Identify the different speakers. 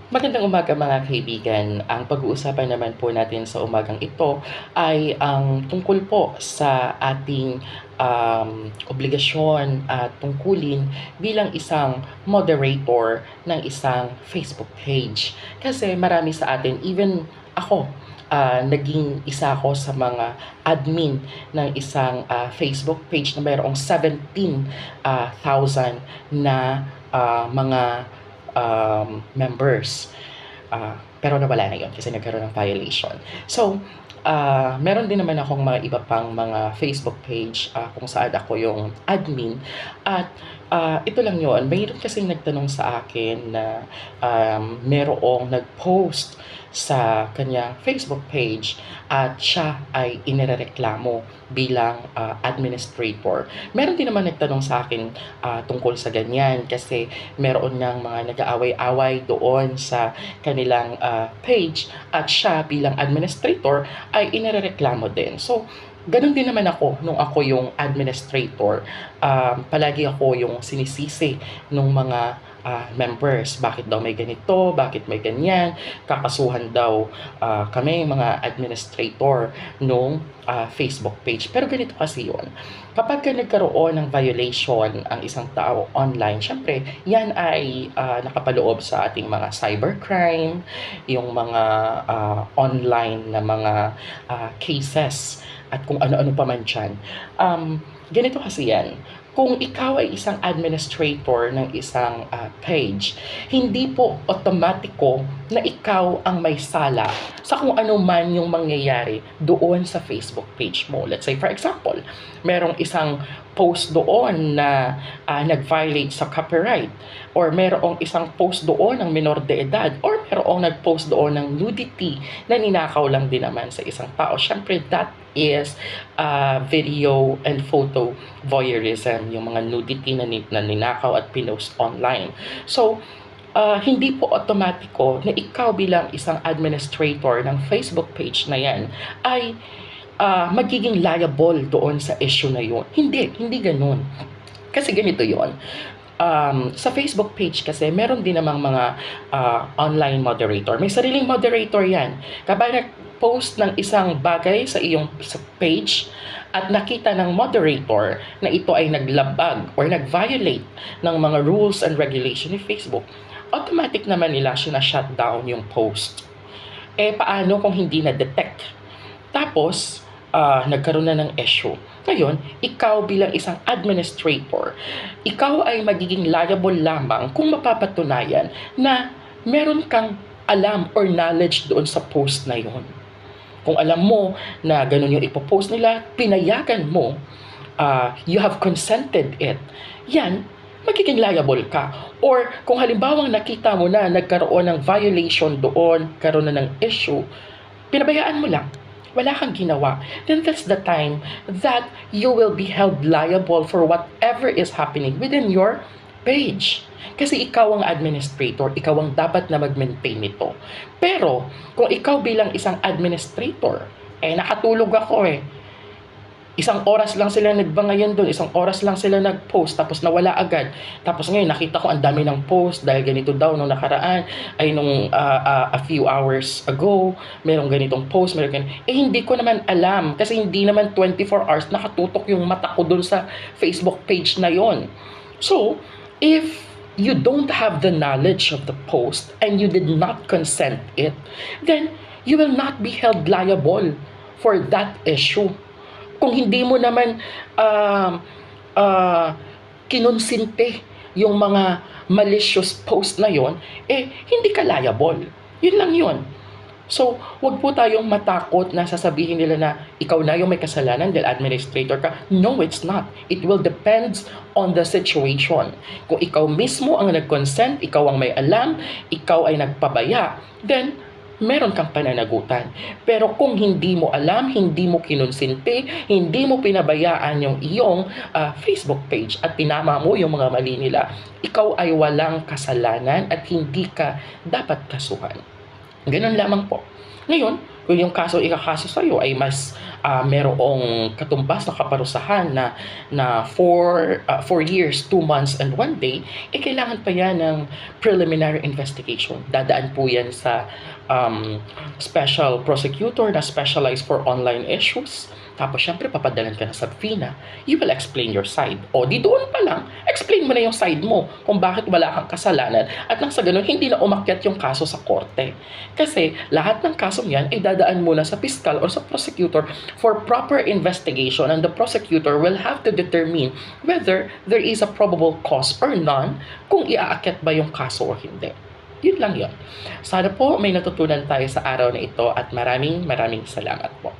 Speaker 1: Magandang umaga mga kaibigan. Ang pag-uusapan naman po natin sa umagang ito ay ang tungkol po sa ating obligasyon at tungkulin bilang isang moderator ng isang Facebook page. Kasi marami sa atin, even ako, naging isa ako sa mga admin ng isang Facebook page na mayroong 17,000 na mga members. Pero nawala na yun kasi nagkaroon ng violation. So, meron din naman akong mga iba pang mga Facebook page kung saan ako yung admin. At ito lang yun, mayroon kasing nagtanong sa akin na merong nag-post sa kanyang Facebook page at siya ay inirereklamo bilang administrator. Meron din naman nagtanong sa akin tungkol sa ganyan kasi meron niyang mga nag-aaway-away doon sa kanilang page at siya bilang administrator ay inirereklamo din. So, ganun din naman ako nung ako yung administrator. Palagi ako yung sinisisi ng mga members. Bakit daw may ganito? Bakit may ganyan? Kakasuhan daw kami mga administrator nung Facebook page. Pero ganito kasi yun. Kapag nagkaroon ng violation ang isang tao online, syempre, yan ay nakapaloob sa ating mga cybercrime, yung mga online na mga cases at kung ano-ano pa man dyan. Ganito kasi yan. Kung ikaw ay isang administrator ng isang page, hindi po otomatiko na ikaw ang may sala sa kung ano man yung mangyayari doon sa Facebook page mo. Let's say, for example, merong isang post doon na nag-violate sa copyright, or merong isang post doon ng minor de edad, or merong nag-post doon ng nudity na ninakaw lang din naman sa isang tao. Syempre, that is video and photo voyeurism, yung mga nudity na ninakaw at pinost online. So, hindi po otomatiko na ikaw bilang isang administrator ng Facebook page na yan ay magiging liable doon sa issue na yun. Hindi ganun. Kasi ganito yon. Sa Facebook page kasi, meron din namang mga online moderator. May sariling moderator yan. Kapag nag-post ng isang bagay sa iyong page at nakita ng moderator na ito ay naglabag or nag-violate ng mga rules and regulation ni Facebook, automatic naman nila shutdown yung post. Paano kung hindi na-detect? Tapos, nagkaroon na ng issue. Ngayon, ikaw bilang isang administrator, ikaw ay magiging liable lamang kung mapapatunayan na meron kang alam or knowledge doon sa post na yon. Kung alam mo na ganun yung ipopost nila, pinayagan mo, you have consented it, yan, magiging liable ka. Or kung halimbawang nakita mo na nagkaroon ng violation doon, karoon na ng issue, pinabayaan mo lang, wala kang ginawa, then that's the time that you will be held liable for whatever is happening within your page. Kasi ikaw ang administrator, ikaw ang dapat na mag-maintain nito. Pero, kung ikaw bilang isang administrator, nakatulog ako isang oras lang sila nagbangayan doon, isang oras lang sila nag-post, tapos nawala agad. Tapos ngayon, nakita ko ang dami ng post dahil ganito daw nung nakaraan, ay nung a few hours ago, merong ganitong post, merong ganito. Hindi ko naman alam, kasi hindi naman 24 hours nakatutok yung mata ko doon sa Facebook page na yon. So, if you don't have the knowledge of the post and you did not consent it, then you will not be held liable for that issue. Kung hindi mo naman kinonsinte yung mga malicious post na yon, hindi ka liable. Yun lang yun. So, wag po tayong matakot na sasabihin nila na ikaw na yung may kasalanan dahil administrator ka. No, it's not. It will depend on the situation. Kung ikaw mismo ang nag-consent, ikaw ang may alam, ikaw ay nagpabaya, then meron kang pananagutan. Pero kung hindi mo alam, hindi mo kinonsente, hindi mo pinabayaan yung iyong Facebook page at pinama mo yung mga mali nila, ikaw ay walang kasalanan at hindi ka dapat kasuhan. Ganun lamang po. Ngayon, Kung yung kaso ikakaso sa'yo ay mas merong katumbas na kaparusahan na 4 years, 2 months, and 1 day, kailangan pa yan ng preliminary investigation. Dadaan po yan sa special prosecutor na specialized for online issues. Tapos, syempre, papadalan ka na sa FINA. You will explain your side. O, di doon pa lang, explain mo na yung side mo kung bakit wala kang kasalanan at nang sa ganun, hindi na umakyat yung kaso sa korte. Kasi, lahat ng kasong yan ay dadaan muna sa fiscal or sa prosecutor for proper investigation, and the prosecutor will have to determine whether there is a probable cause or none kung iaakyat ba yung kaso o hindi. Yun lang yun. Sana po may natutunan tayo sa araw na ito at maraming salamat po.